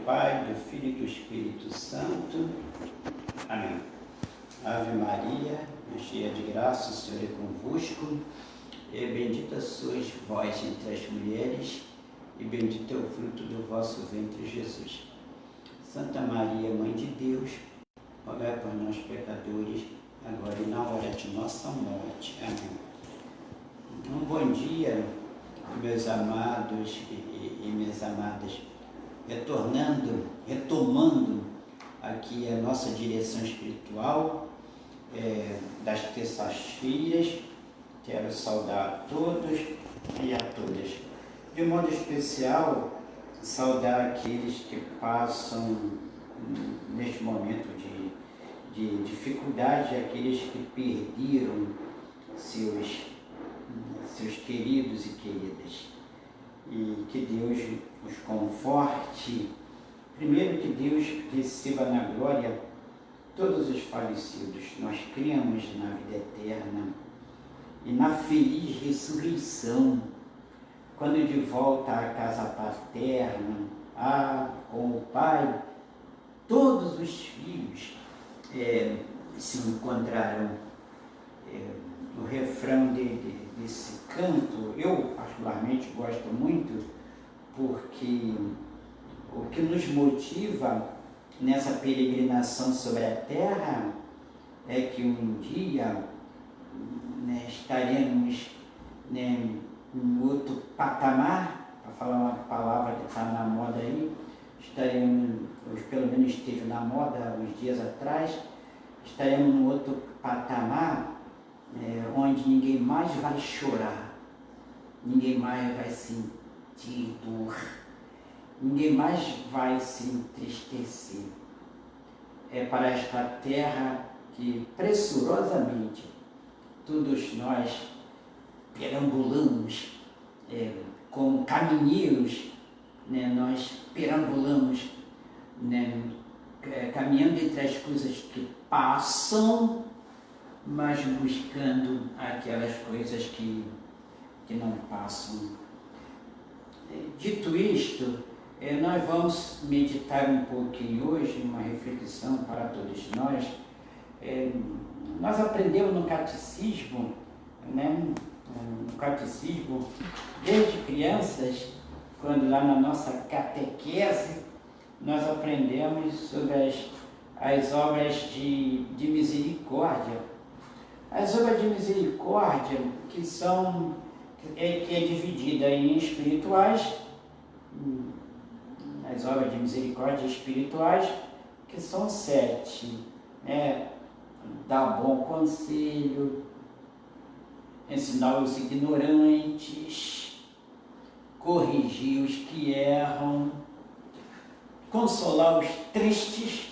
Pai, do Filho e do Espírito Santo. Amém. Ave Maria, cheia de graça, o Senhor é convosco, e bendita sois vós entre as mulheres, e bendito é o fruto do vosso ventre, Jesus. Santa Maria, Mãe de Deus, rogai por nós, pecadores, agora e na hora de nossa morte. Amém. Um bom dia, meus amados e minhas amadas, retomando aqui a nossa direção espiritual das terças-feiras. Quero saudar a todos e a todas. De modo especial, saudar aqueles que passam neste momento de dificuldade, aqueles que perderam seus queridos e queridas. E que Deus os conforte. Primeiro, que Deus receba na glória todos os falecidos. Nós cremos na vida eterna e na feliz ressurreição, quando de volta à casa paterna, com o Pai, todos os filhos se encontrarão. O refrão desse canto, eu particularmente gosto muito, porque o que nos motiva nessa peregrinação sobre a terra é que um dia estaremos em outro patamar, para falar uma palavra que está na moda aí, estaremos, ou pelo menos esteve na moda uns dias atrás, estaremos em outro patamar onde ninguém mais vai chorar, ninguém mais vai sentir dor, ninguém mais vai se entristecer. É para esta terra que pressurosamente todos nós perambulamos, como caminheiros, nós perambulamos, caminhando entre as coisas que passam, mas buscando aquelas coisas que não passam. Dito isto, nós vamos meditar um pouquinho hoje, uma reflexão para todos nós. Nós aprendemos no catecismo, desde crianças, quando lá na nossa catequese, nós aprendemos sobre as obras de misericórdia. As obras de misericórdia, que é dividida em espirituais, as obras de misericórdia espirituais, que são 7, dar bom conselho, ensinar os ignorantes, corrigir os que erram, consolar os tristes,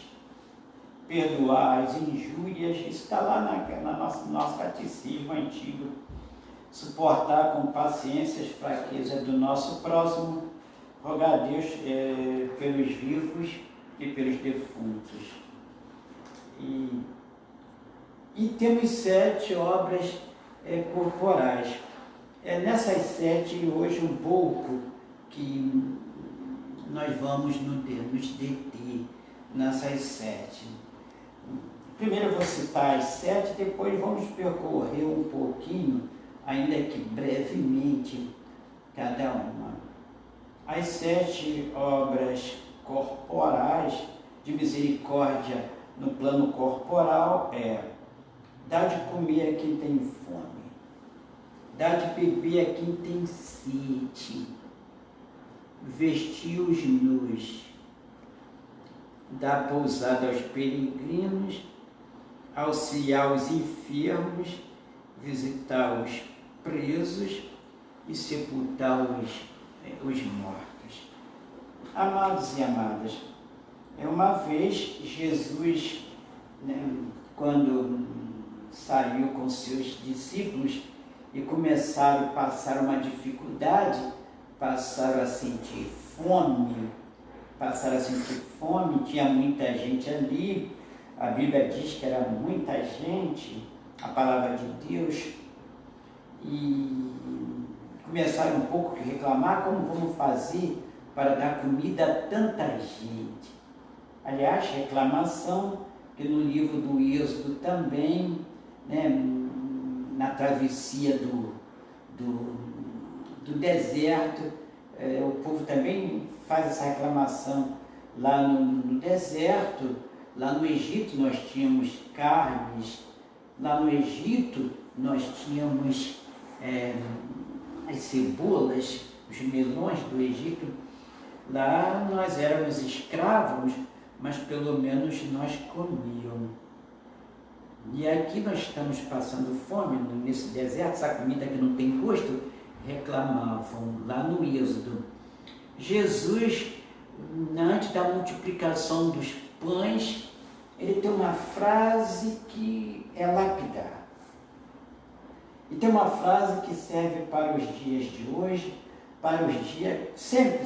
perdoar as injúrias. Isso está lá no nosso catecismo antigo. Suportar com paciência as fraquezas do nosso próximo, rogar a Deus pelos vivos e pelos defuntos. E temos 7 obras corporais. Nessas 7, hoje um pouco, que nós vamos nos deter nessas 7. Primeiro eu vou citar as 7, depois vamos percorrer um pouquinho, ainda que brevemente, cada uma. As 7 obras corporais de misericórdia no plano corporal dar de comer a quem tem fome, dar de beber a quem tem sede, vestir os nus, dar pousada aos peregrinos, auxiliar os enfermos, visitar os presos e sepultar os mortos. Amados e amadas, uma vez Jesus, quando saiu com seus discípulos e começaram a passar uma dificuldade, passaram a sentir fome, tinha muita gente ali, a Bíblia diz que era muita gente, a palavra de Deus, e começaram um pouco a reclamar como vamos fazer para dar comida a tanta gente. Aliás, reclamação que no livro do Êxodo também, né, na travessia do deserto, o povo também faz essa reclamação. Lá no deserto, lá no Egito nós tínhamos carnes, lá no Egito nós tínhamos as cebolas, os melões do Egito. Lá nós éramos escravos, mas pelo menos nós comíamos. E aqui nós estamos passando fome nesse deserto, essa comida que não tem gosto, reclamavam lá no Êxodo. Jesus, antes da multiplicação dos pães, ele tem uma frase que é lapidar. E tem uma frase que serve para os dias de hoje, para os dias, sempre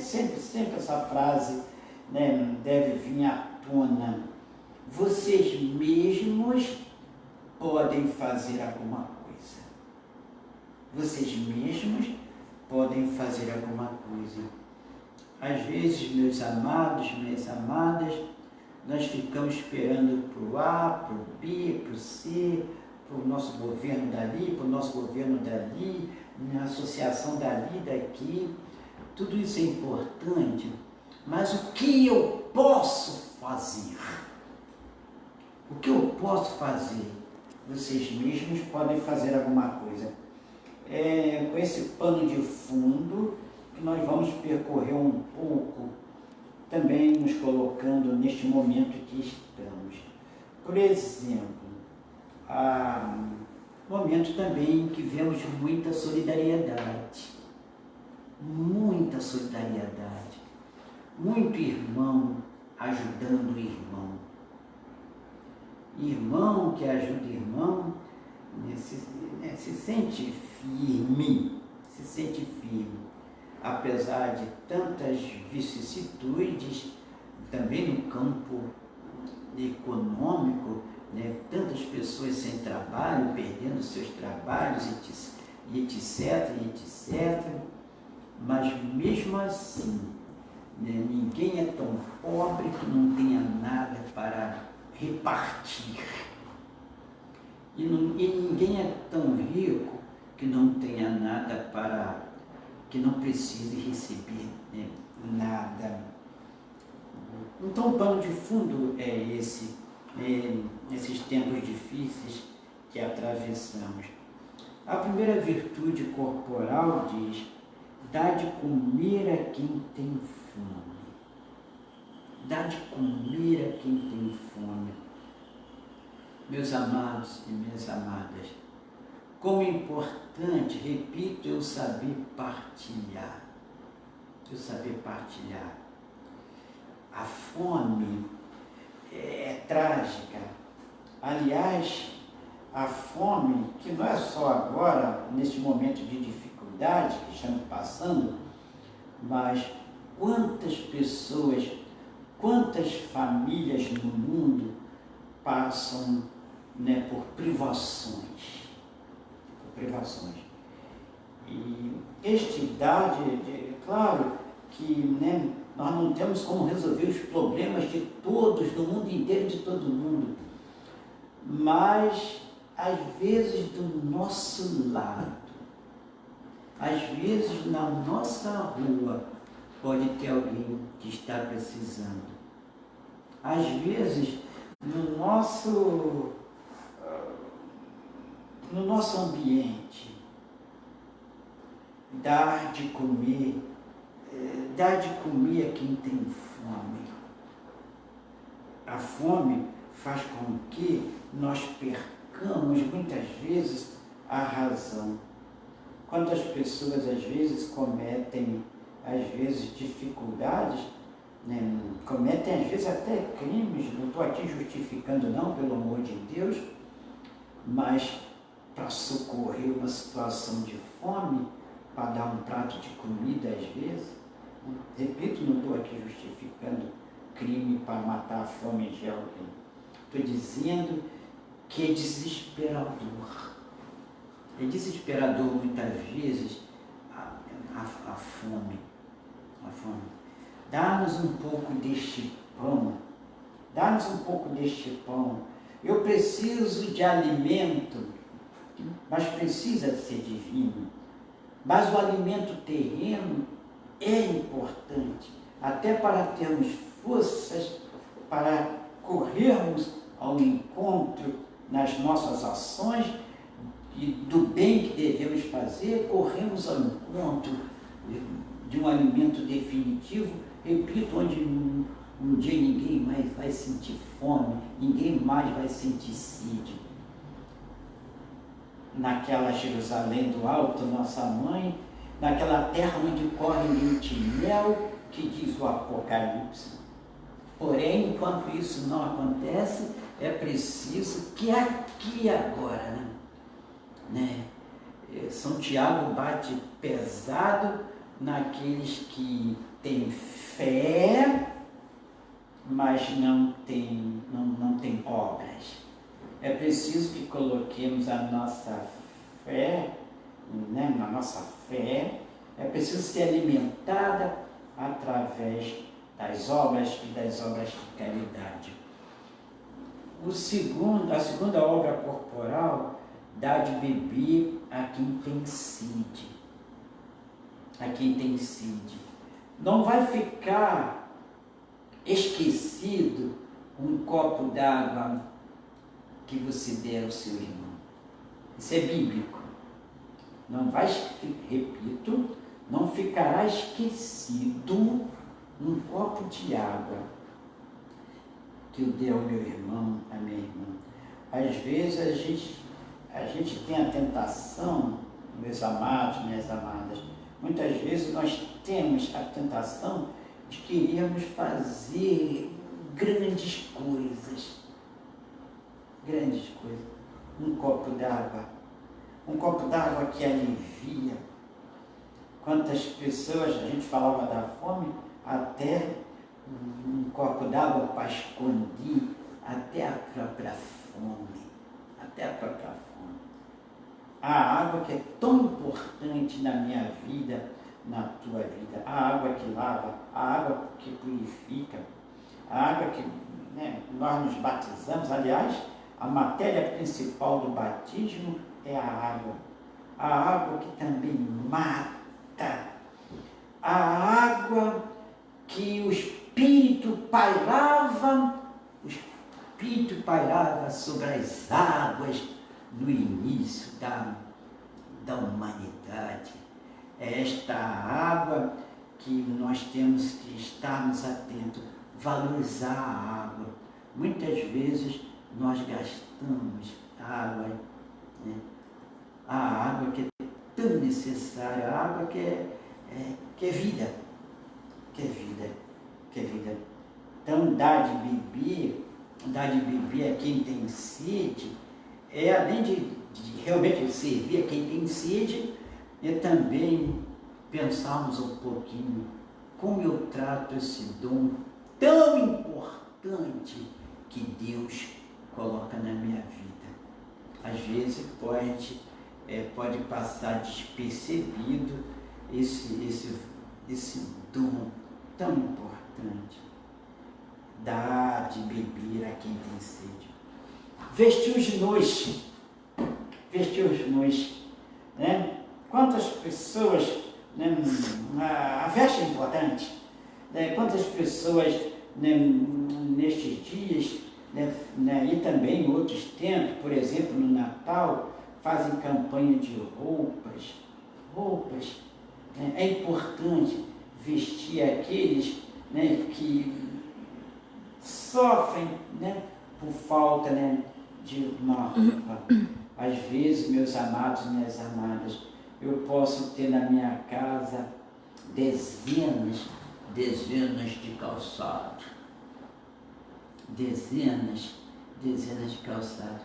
essa frase, né, deve vir à tona. Vocês mesmos podem fazer alguma coisa. Vocês mesmos podem fazer alguma coisa. Às vezes, meus amados, minhas amadas, nós ficamos esperando para o A, para o B, para o C, para o nosso governo dali, para o nosso governo dali, na associação dali, daqui. Tudo isso é importante, mas o que eu posso fazer? O que eu posso fazer? Vocês mesmos podem fazer alguma coisa. Com esse pano de fundo, que nós vamos percorrer um pouco, também nos colocando neste momento que estamos. Por exemplo, momento também que vemos muita solidariedade, muito irmão ajudando o irmão. Irmão que ajuda irmão, se sente firme, apesar de tantas vicissitudes, também no campo econômico, né, tantas pessoas sem trabalho, perdendo seus trabalhos, e etc. Mas mesmo assim, né, ninguém é tão pobre que não tenha nada para repartir. E ninguém é tão rico que não tenha nada que não precise receber, né, nada. Então o pano de fundo é esses tempos difíceis que atravessamos. A primeira virtude corporal diz: dá de comer a quem tem fome. Dá de comer a quem tem fome. Meus amados e minhas amadas, como é importante, repito, eu saber partilhar. A fome é trágica. Aliás, a fome, que não é só agora, neste momento de dificuldade que estamos passando, mas quantas pessoas, quantas famílias no mundo passam, né, por privações. E claro que, né, nós não temos como resolver os problemas de todos, do mundo inteiro, de todo mundo. Mas, às vezes, do nosso lado, às vezes, na nossa rua, pode ter alguém que está precisando. Às vezes, no nosso ambiente, dar de comer a quem tem fome. A fome faz com que nós percamos muitas vezes a razão. Quantas pessoas às vezes cometem dificuldades, né? Cometem às vezes até crimes, não estou aqui justificando não, pelo amor de Deus, mas para socorrer uma situação de fome, para dar um prato de comida às vezes, repito, não estou aqui justificando crime para matar a fome de alguém. Estou dizendo que é desesperador. É desesperador muitas vezes a fome. dá-nos um pouco deste pão, dá-nos um pouco deste pão. Eu preciso de alimento, mas precisa ser divino. Mas o alimento terreno é importante, até para termos forças para corrermos ao encontro nas nossas ações e do bem que devemos fazer, corremos ao encontro de um alimento definitivo, repito, onde um dia ninguém mais vai sentir fome, ninguém mais vai sentir sede. Naquela Jerusalém do alto, nossa mãe, naquela terra onde corre leite e mel, que diz o Apocalipse. Porém, enquanto isso não acontece, é preciso que aqui agora, São Tiago bate pesado naqueles que têm fé, mas não têm obras. É preciso que coloquemos a nossa fé, na nossa fé, é preciso ser alimentada através das obras e das obras de caridade. A segunda obra corporal dá de beber a quem tem sede. A quem tem sede. Não vai ficar esquecido um copo d'água que você der ao seu irmão. Isso é bíblico. Não vai, repito, não ficará esquecido um copo de água que eu dei ao meu irmão, à minha irmã. Às vezes a gente tem a tentação, meus amados, minhas amadas, muitas vezes nós temos a tentação de querermos fazer grandes coisas. Grandes coisas. Um copo d'água que alivia. Quantas pessoas, a gente falava da fome, até um copo d'água para esconder até a própria fome. Até a própria fome. A água que é tão importante na minha vida, na tua vida. A água que lava, a água que purifica, a água que nós nos batizamos. Aliás, a matéria principal do batismo é a água. A água que também mata. A água que o Espírito pairava sobre as águas no início da humanidade. É esta água que nós temos que estarmos atentos, valorizar a água. Muitas vezes nós gastamos água, a água que é tão necessária, a água que é vida, que é vida. Então, dar de beber a quem tem sede, além de realmente servir a quem tem sede, é também pensarmos um pouquinho como eu trato esse dom tão importante que Deus coloca na minha vida. Às vezes pode passar despercebido esse dom tão importante. Dar de beber a quem tem sede. Vestir os nus, Quantas pessoas, a veste é importante, Quantas pessoas, nestes dias, e também em outros tempos, por exemplo, no Natal, fazem campanha de roupas. É importante vestir aqueles que sofrem por falta de uma roupa. Às vezes, meus amados e minhas amadas, eu posso ter na minha casa dezenas de calçados. Dezenas de calçados.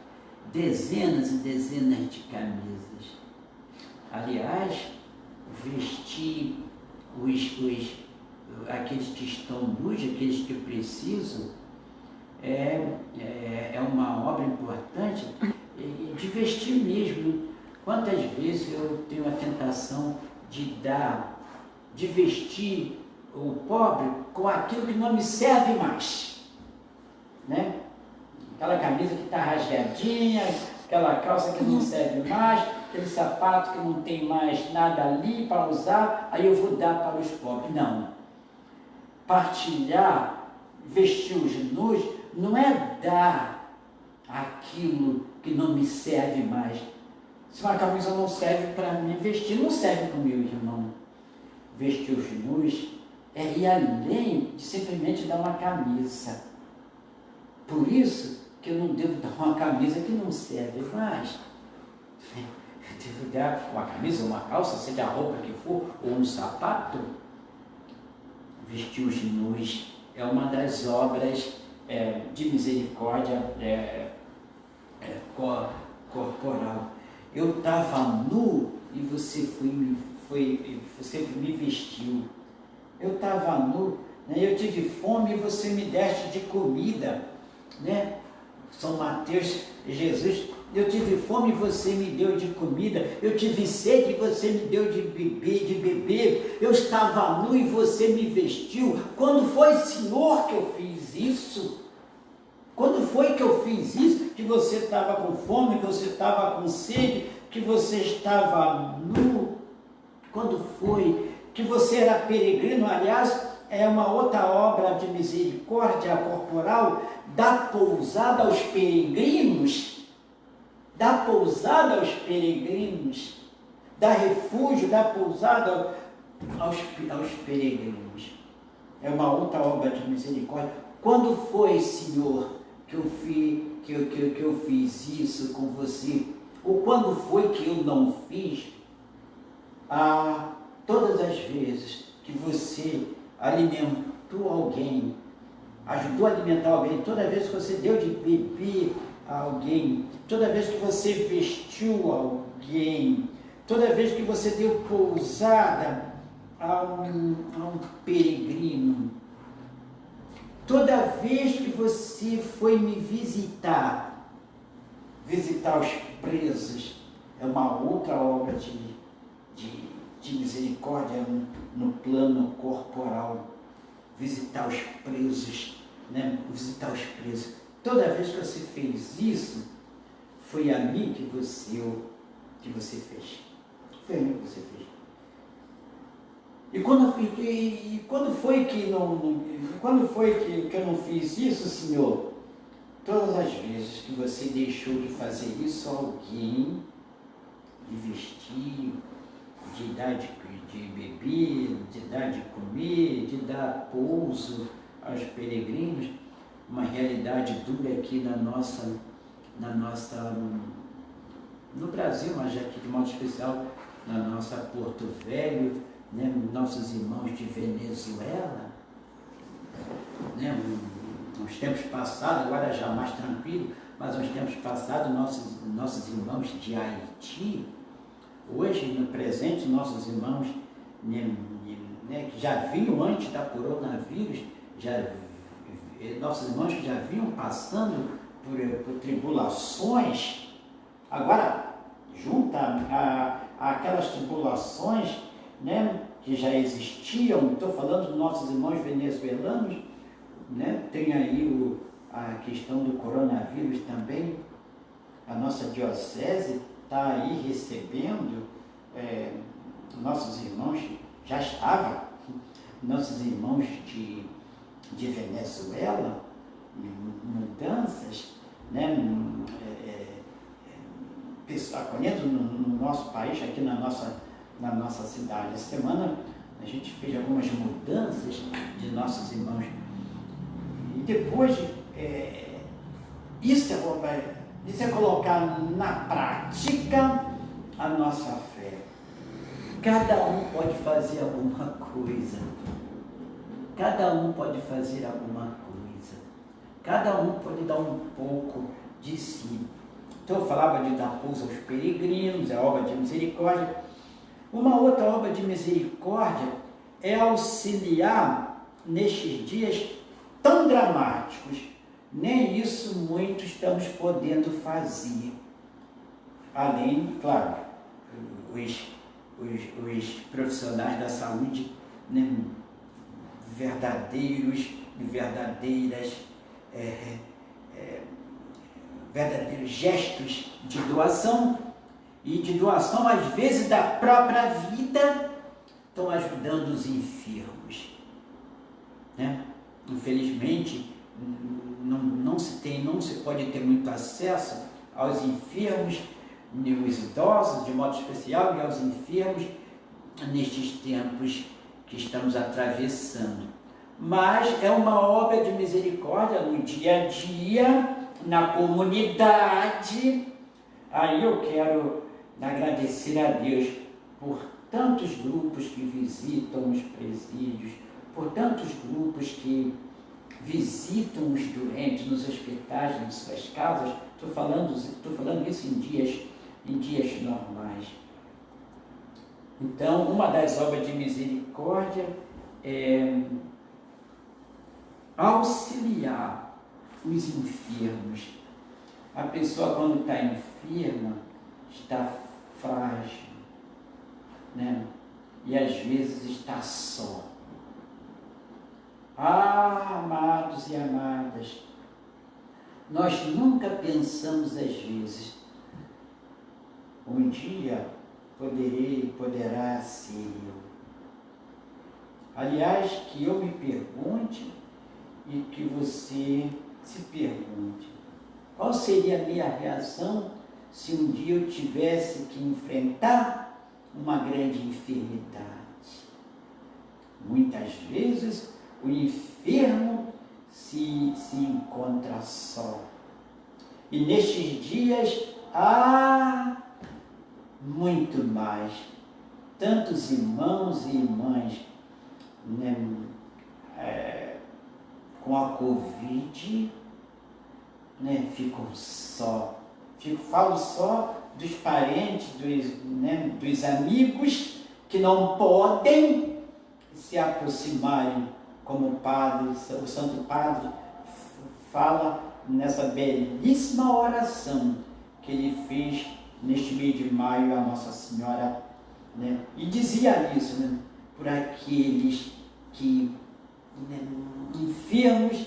Dezenas e dezenas de camisas. Aliás, vestir aqueles que estão nus, aqueles que precisam, é uma obra importante de vestir mesmo. Quantas vezes eu tenho a tentação de vestir o pobre com aquilo que não me serve mais, né? Aquela camisa que está rasgadinha, aquela calça que não serve mais, aquele sapato que não tem mais nada ali para usar, aí eu vou dar para os pobres. Não. Partilhar, vestir os nus, não é dar aquilo que não me serve mais. Se uma camisa não serve para mim, vestir não serve para o meu irmão. Vestir os nus é ir além de simplesmente dar uma camisa. Por isso que eu não devo dar uma camisa que não serve mais. Eu devo dar uma camisa, uma calça, seja a roupa que for, ou um sapato. Vestir os nus é uma das obras de misericórdia corporal. Eu estava nu e você me vestiu. Eu estava nu, né? Eu tive fome e você me deste de comida, né? São Mateus, Jesus, eu tive fome e você me deu de comida, eu tive sede e você me deu de beber, eu estava nu e você me vestiu. Quando foi, Senhor, que eu fiz isso? Quando foi que eu fiz isso? Que você estava com fome, que você estava com sede, que você estava nu? Quando foi que você era peregrino? Aliás, é uma outra obra de misericórdia corporal, dar pousada aos peregrinos, dar pousada aos peregrinos, dar refúgio, dar pousada aos peregrinos. É uma outra obra de misericórdia. Quando foi, Senhor, que eu fiz isso com você? Ou quando foi que eu não fiz? Todas as vezes que você alimentou alguém, ajudou a alimentar alguém, toda vez que você deu de beber a alguém, toda vez que você vestiu alguém, toda vez que você deu pousada a um peregrino, toda vez que você foi me visitar os presos, é uma outra obra de misericórdia no plano corporal. Visitar os presos, né? Visitar os presos. Toda vez que você fez isso, foi a mim que você fez. Foi a mim que você fez. E quando foi que eu não fiz isso, Senhor? Todas as vezes que você deixou de fazer isso a alguém, de vestir, de dar de beber, de dar de comer, de dar pouso aos peregrinos, uma realidade dura aqui no Brasil, mas aqui de modo especial na nossa Porto Velho, né, nossos irmãos de Venezuela, né, uns tempos passados, agora já mais tranquilo, mas uns tempos passados, nossos irmãos de Haiti. Hoje, no presente, nossos irmãos, né, que já vinham antes da coronavírus, nossos irmãos que já vinham passando por tribulações, agora, junta aquelas tribulações, né, que já existiam, estou falando dos nossos irmãos venezuelanos, né, tem aí a questão do coronavírus também. A nossa diocese está aí recebendo nossos irmãos, já estava, nossos irmãos de Venezuela, mudanças, né, acolhendo no nosso país, aqui na nossa cidade. Essa semana a gente fez algumas mudanças de nossos irmãos. E depois, isso é colocar na prática a nossa fé. Cada um pode fazer alguma coisa. Cada um pode fazer alguma coisa. Cada um pode dar um pouco de si. Então eu falava de dar pouso aos peregrinos, é obra de misericórdia. Uma outra obra de misericórdia é auxiliar nestes dias tão dramáticos. Nem isso muito estamos podendo fazer. Além, claro, os profissionais da saúde, né, verdadeiros e verdadeiros gestos de doação, e de doação às vezes da própria vida, estão ajudando os enfermos, né? Infelizmente não se pode ter muito acesso aos enfermos, os idosos de modo especial, e aos enfermos nestes tempos que estamos atravessando. Mas é uma obra de misericórdia no dia a dia, na comunidade. Aí eu quero agradecer a Deus por tantos grupos que visitam os presídios, por tantos grupos que visitam os doentes nos hospitais, nas suas casas. Estou falando isso em dias normais. Então, uma das obras de misericórdia é auxiliar os enfermos. A pessoa, quando está enferma, está frágil, né? E às vezes está só. Ah, amados e amadas, nós nunca pensamos às vezes, um dia poderá ser eu. Aliás, que eu me pergunte e que você se pergunte, qual seria a minha reação se um dia eu tivesse que enfrentar uma grande enfermidade? Muitas vezes o enfermo se encontra só. E nestes dias há muito mais. Tantos irmãos e irmãs, né, com a Covid, né, ficam só. Falo só dos parentes, dos amigos que não podem se aproximarem, como o Santo Padre fala nessa belíssima oração que ele fez neste mês de maio a Nossa Senhora, né? E dizia isso, né? Por aqueles que, né, enfermos,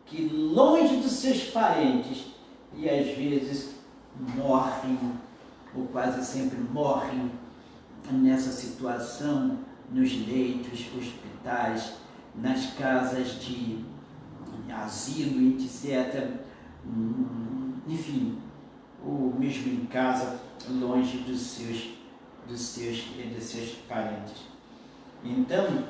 que longe dos seus parentes, e às vezes morrem, ou quase sempre morrem, nessa situação, nos leitos, hospitais, nas casas de asilo, etc. Enfim, ou mesmo em casa, longe dos seus parentes. Então,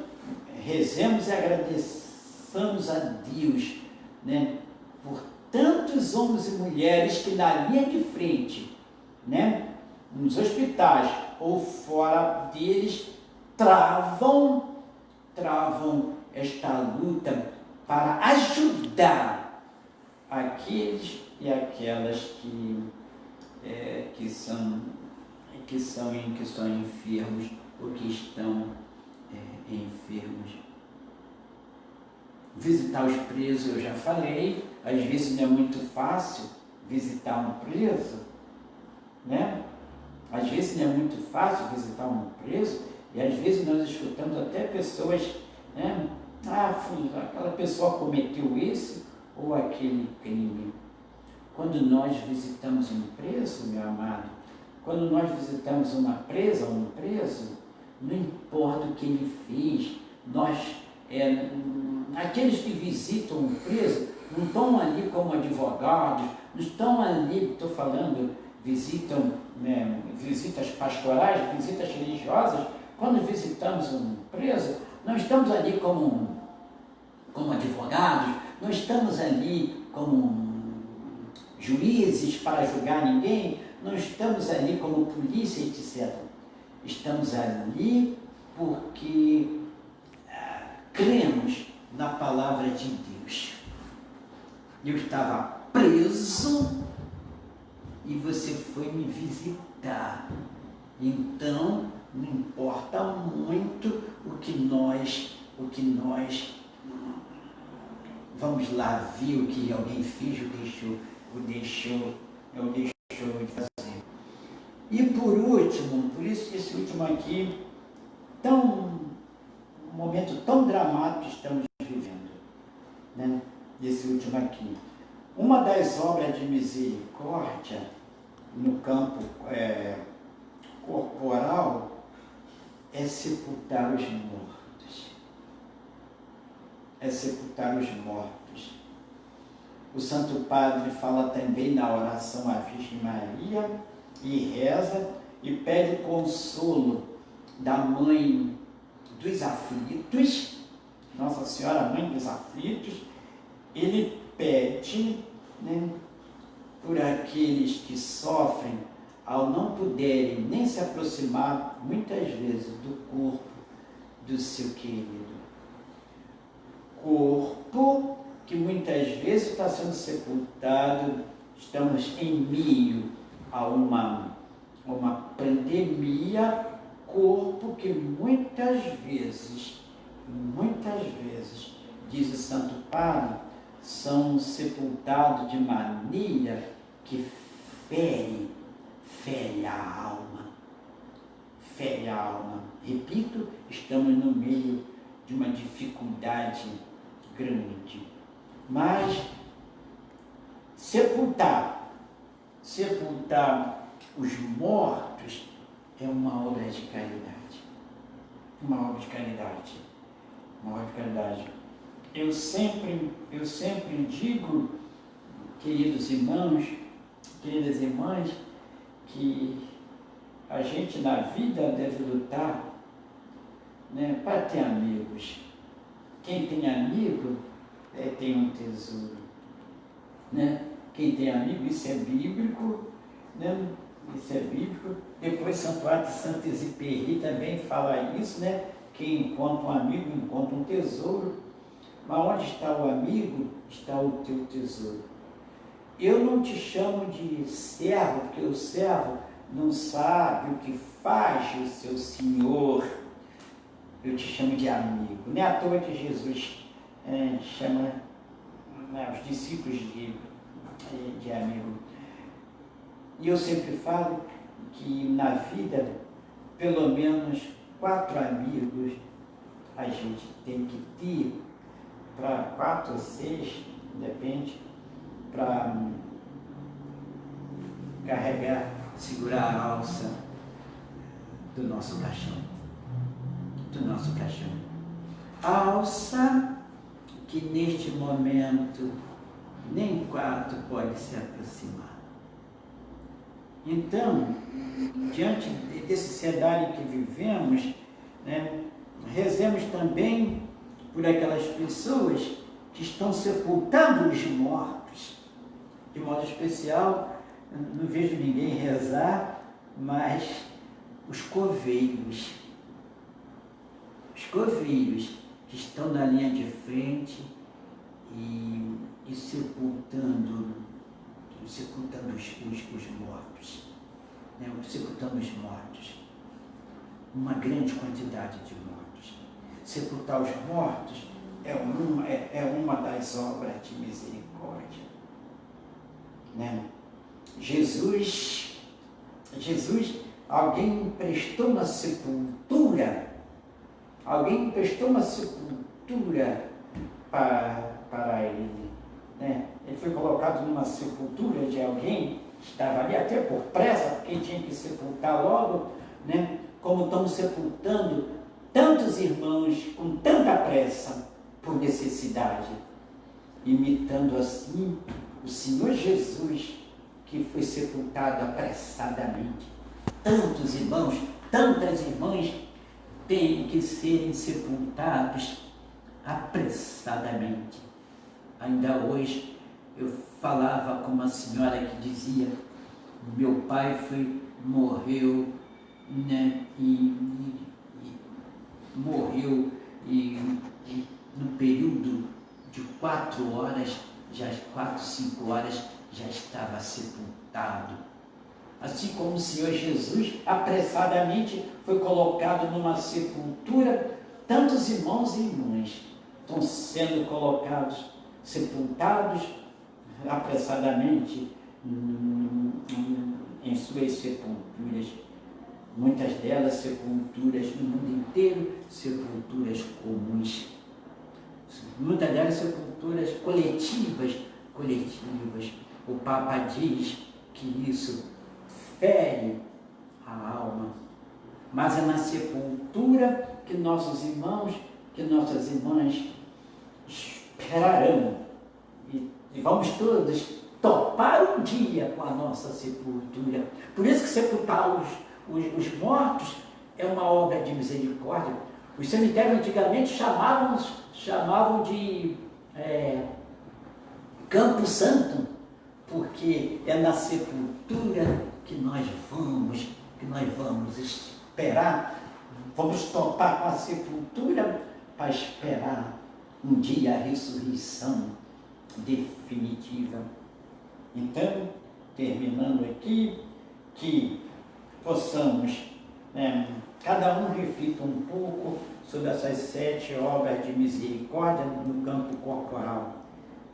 rezemos e agradeçamos a Deus, né, por tantos homens e mulheres que na linha de frente, né, nos hospitais ou fora deles, travam esta luta para ajudar aqueles e aquelas que são enfermos ou que estão enfermos. Visitar os presos, eu já falei, às vezes não é muito fácil visitar um preso, né? Às vezes não é muito fácil visitar um preso, e às vezes nós escutamos até pessoas, né? Aquela pessoa cometeu esse ou aquele crime. Quando nós visitamos um preso, meu amado, quando nós visitamos uma presa ou um preso, não importa o que ele fez, aqueles que visitam um preso não estão ali como advogados, não estão ali, estou falando, visitam, né, visitas pastorais, visitas religiosas. Quando visitamos um preso, não estamos ali como advogados, não estamos ali como juízes para julgar ninguém, não estamos ali como polícia, etc. Estamos ali porque cremos na palavra de Deus. Eu estava preso e você foi me visitar. Então, não importa muito o que nós vamos lá ver o que alguém fez ou deixou de fazer. E por último, por isso esse último aqui, tão momento tão dramático que estamos vivendo, né? Esse último aqui. Uma das obras de misericórdia no campo corporal é sepultar os mortos. É sepultar os mortos. O Santo Padre fala também na oração à Virgem Maria e reza e pede consolo da Mãe dos Aflitos, Nossa Senhora Mãe dos Aflitos. Ele pede, né, por aqueles que sofrem ao não poderem nem se aproximar, muitas vezes, do corpo do seu querido. Corpo que muitas vezes está sendo sepultado, estamos em meio a uma pandemia, corpo que muitas vezes, diz o Santo Padre, são sepultados de maneira que fere a alma. Fere a alma. Repito, estamos no meio de uma dificuldade grande. Mas sepultar os mortos é uma obra de caridade. Uma obra de caridade. Eu sempre digo, queridos irmãos, queridas irmãs, que a gente na vida deve lutar, né, para ter amigos. Quem tem amigo tem um tesouro, né? Quem tem amigo, isso é bíblico, né? Isso é bíblico. Depois Santo Ato e Santa Exupéry também fala isso, né? Quem encontra um amigo encontra um tesouro. Mas onde está o amigo, está o teu tesouro. Eu não te chamo de servo, porque o servo não sabe o que faz o seu senhor. Eu te chamo de amigo. Não é à toa que Jesus chama, né, os discípulos de amigo. E eu sempre falo que na vida, pelo menos 4 amigos a gente tem que ter, para 4 ou 6, depende, para carregar, segurar a alça do nosso caixão. A alça que neste momento nem 4 pode se aproximar. Então, diante desse cenário que vivemos, né, rezemos também por aquelas pessoas que estão sepultando os mortos. De modo especial, não vejo ninguém rezar, mas os coveiros que estão na linha de frente e sepultando os mortos, né? Sepultando os mortos, uma grande quantidade de mortos. Sepultar os mortos é uma das obras de misericórdia, né? Jesus, alguém emprestou uma sepultura para ele, né? Ele foi colocado numa sepultura de alguém que estava ali, até por pressa, porque tinha que sepultar logo, né? Como estão sepultando tantos irmãos com tanta pressa, por necessidade, imitando assim o Senhor Jesus, que foi sepultado apressadamente. Tantos irmãos, tantas irmãs têm que serem sepultados apressadamente. Ainda hoje eu falava com uma senhora que dizia: meu pai morreu, né, morreu no período de 4 horas, 5 horas, já estava sepultado. Assim como o Senhor Jesus apressadamente foi colocado numa sepultura, tantos irmãos e irmãs estão sendo colocados, sepultados apressadamente em suas sepulturas. muitas delas sepulturas no mundo inteiro, sepulturas comuns. Muitas delas sepulturas coletivas. O Papa diz que isso fere a alma, mas é na sepultura que nossos irmãos, que nossas irmãs esperarão, e vamos todos topar um dia com a nossa sepultura. Por isso que sepultar os mortos é uma obra de misericórdia. Os cemitérios antigamente chamavam de Campo Santo, porque é na sepultura que nós vamos esperar, vamos topar com a sepultura para esperar um dia a ressurreição definitiva. Então, terminando aqui, que possamos, cada um reflita um pouco sobre essas 7 obras de misericórdia no campo corporal.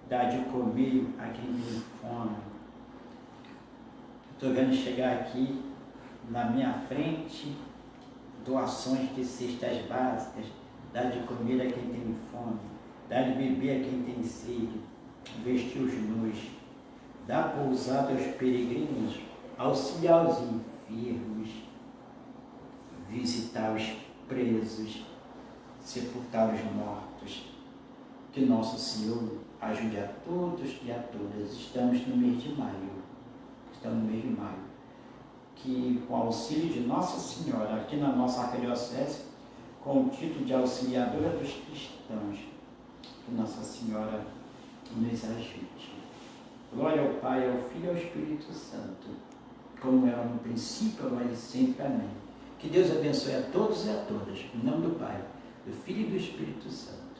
Dar de comer a quem tem fome. Estou vendo chegar aqui na minha frente doações de cestas básicas, dar de comer a quem tem fome, dar de beber a quem tem sede, vestir os nus, dar pousada aos peregrinos, auxiliar os enfermos, visitar os presos, sepultar os mortos. Que nosso Senhor ajude a todos e a todas. Estamos no mês de maio. Que com o auxílio de Nossa Senhora, aqui na nossa arquidiocese, com o título de auxiliadora dos cristãos, que Nossa Senhora nos ajude. Glória ao Pai, ao Filho e ao Espírito Santo, como era no princípio, agora e sempre. Amém. Que Deus abençoe a todos e a todas. Em nome do Pai, do Filho e do Espírito Santo.